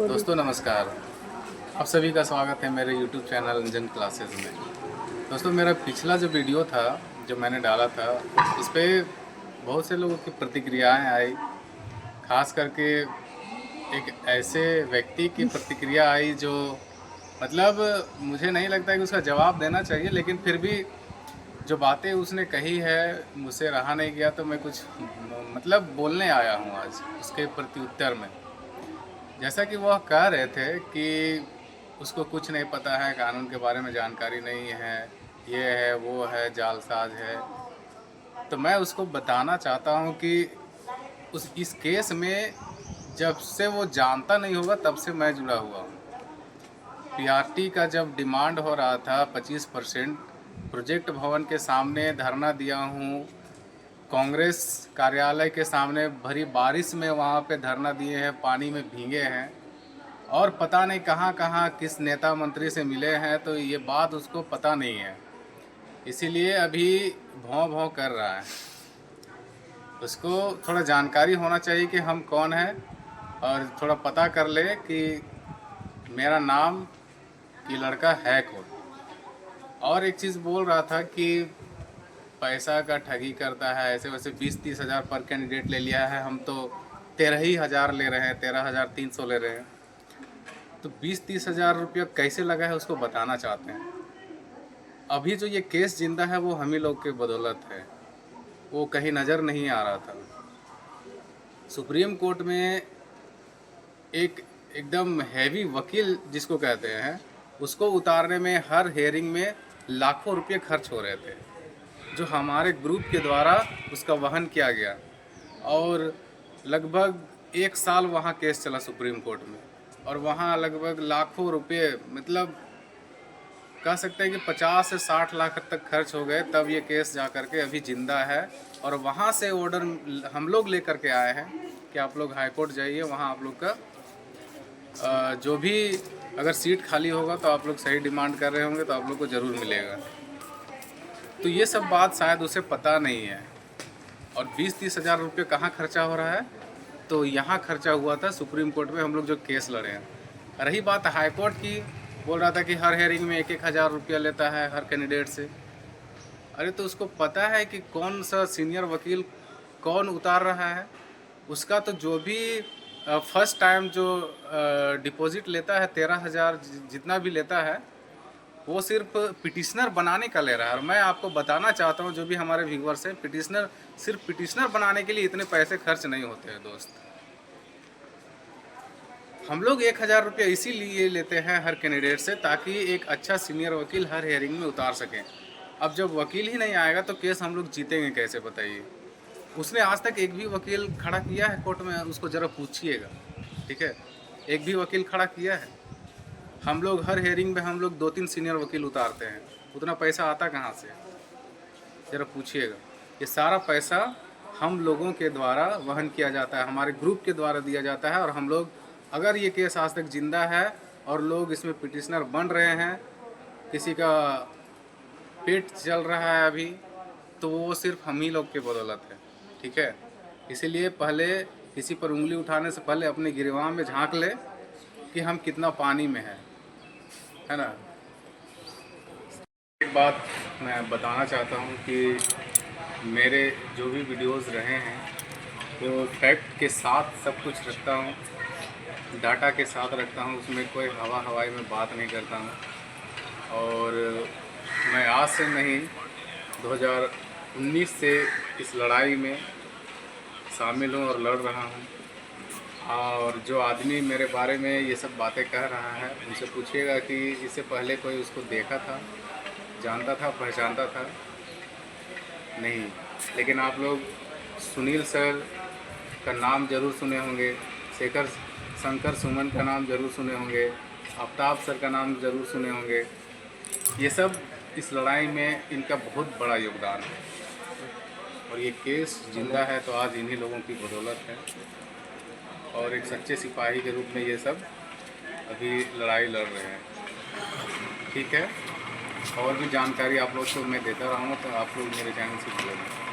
दोस्तों नमस्कार। आप सभी का स्वागत है मेरे YouTube चैनल रंजन क्लासेस में। दोस्तों मेरा पिछला जो वीडियो था जो मैंने डाला था उस पे बहुत से लोगों की प्रतिक्रियाएं आई। खास करके एक ऐसे व्यक्ति की प्रतिक्रिया आई जो मतलब मुझे नहीं लगता कि उसका जवाब देना चाहिए, लेकिन फिर भी जो बातें उसने कही है मुझसे रहा नहीं गया, तो मैं कुछ मतलब बोलने आया हूँ आज उसके प्रत्युत्तर में। जैसा कि वह कह रहे थे कि उसको कुछ नहीं पता है, कानून के बारे में जानकारी नहीं है, ये है वो है, जालसाज है। तो मैं उसको बताना चाहता हूँ कि इस केस में जब से वो जानता नहीं होगा तब से मैं जुड़ा हुआ हूँ। पीआरटी का जब डिमांड हो रहा था 25%, प्रोजेक्ट भवन के सामने धरना दिया हूँ, कांग्रेस कार्यालय के सामने भरी बारिश में वहाँ पे धरना दिए हैं, पानी में भीगे हैं, और पता नहीं कहाँ कहाँ किस नेता मंत्री से मिले हैं, तो ये बात उसको पता नहीं है, इसीलिए अभी भौं भौं कर रहा है। उसको थोड़ा जानकारी होना चाहिए कि हम कौन हैं, और थोड़ा पता कर ले कि मेरा नाम कि लड़का है कौन। और एक चीज़ बोल रहा था कि पैसा का ठगी करता है, ऐसे वैसे 20-30 हज़ार पर कैंडिडेट ले लिया है, हम तो 13,000 ले रहे हैं, 13,300 ले रहे हैं। तो 20-30 हज़ार रुपया कैसे लगा है उसको बताना चाहते हैं। अभी जो ये केस जिंदा है वो हम ही लोग के बदौलत है, वो कहीं नज़र नहीं आ रहा था। सुप्रीम कोर्ट में एक एकदम हैवी वकील जिसको कहते हैं, उसको उतारने में हर हेयरिंग में लाखों रुपये खर्च हो रहे थे, जो हमारे ग्रुप के द्वारा उसका वहन किया गया। और लगभग 1 साल वहाँ केस चला सुप्रीम कोर्ट में, और वहाँ लगभग लाखों रुपये, मतलब कह सकते हैं कि 50 से 60 लाख तक खर्च हो गए, तब ये केस जा कर के अभी ज़िंदा है। और वहाँ से ऑर्डर हम लोग लेकर के आए हैं कि आप लोग हाई कोर्ट जाइए, वहाँ आप लोग का जो भी अगर सीट खाली होगा तो आप लोग सही डिमांड कर रहे होंगे तो आप लोग को ज़रूर मिलेगा। तो ये सब बात शायद उसे पता नहीं है। और 20-30 हज़ार रुपये कहाँ खर्चा हो रहा है, तो यहाँ खर्चा हुआ था सुप्रीम कोर्ट में हम लोग जो केस लड़े हैं। रही बात हाई कोर्ट की, बोल रहा था कि हर हेयरिंग में 1-1 हज़ार रुपया लेता है हर कैंडिडेट से। अरे तो उसको पता है कि कौन सा सीनियर वकील कौन उतार रहा है। उसका तो जो भी फर्स्ट टाइम जो डिपॉजिट लेता है 13,000 जितना भी लेता है, वो सिर्फ पिटिशनर बनाने का ले रहा है। और मैं आपको बताना चाहता हूँ, जो भी हमारे व्यूवर्स हैं, सिर्फ पिटिशनर बनाने के लिए इतने पैसे खर्च नहीं होते हैं दोस्त। हम लोग 1,000 रुपये इसीलिए लेते हैं हर कैंडिडेट से, ताकि एक अच्छा सीनियर वकील हर हेयरिंग में उतार सकें। अब जब वकील ही नहीं आएगा तो केस हम लोग जीतेंगे कैसे, बताइए। उसने आज तक एक भी वकील खड़ा किया है कोर्ट में, उसको ज़रा पूछिएगा, ठीक है। एक भी वकील खड़ा किया है? हम लोग हर हेयरिंग में हम लोग 2-3 सीनियर वकील उतारते हैं, उतना पैसा आता कहाँ से, ज़रा पूछिएगा। ये सारा पैसा हम लोगों के द्वारा वहन किया जाता है, हमारे ग्रुप के द्वारा दिया जाता है। और हम लोग, अगर ये केस आज तक ज़िंदा है और लोग इसमें पिटिशनर बन रहे हैं, किसी का पेट चल रहा है अभी, तो वो सिर्फ हम ही लोग के बदौलत है, ठीक है। इसीलिए पहले किसी पर उंगली उठाने से पहले अपने गिरवान में झांक ले कि हम कितना पानी में है ना। एक बात मैं बताना चाहता हूँ कि मेरे जो भी वीडियोस रहे हैं वो फैक्ट के साथ सब कुछ रखता हूँ, डाटा के साथ रखता हूँ, उसमें कोई हवाई में बात नहीं करता हूँ। और मैं आज से नहीं, 2019 से इस लड़ाई में शामिल हूँ और लड़ रहा हूँ। और जो आदमी मेरे बारे में ये सब बातें कह रहा है, उनसे पूछिएगा कि इससे पहले कोई उसको देखा था, जानता था, पहचानता था? नहीं। लेकिन आप लोग सुनील सर का नाम ज़रूर सुने होंगे, शंकर सुमन का नाम ज़रूर सुने होंगे, आफ्ताब सर का नाम ज़रूर सुने होंगे। ये सब इस लड़ाई में इनका बहुत बड़ा योगदान है, और ये केस जिंदा है तो आज इन्हीं लोगों की बदौलत है। और एक सच्चे सिपाही के रूप में ये सब अभी लड़ाई लड़ रहे हैं, ठीक है। और भी जानकारी आप लोग को मैं देता रहूँगा, तो आप लोग मेरे चैनल से जुड़े रहें।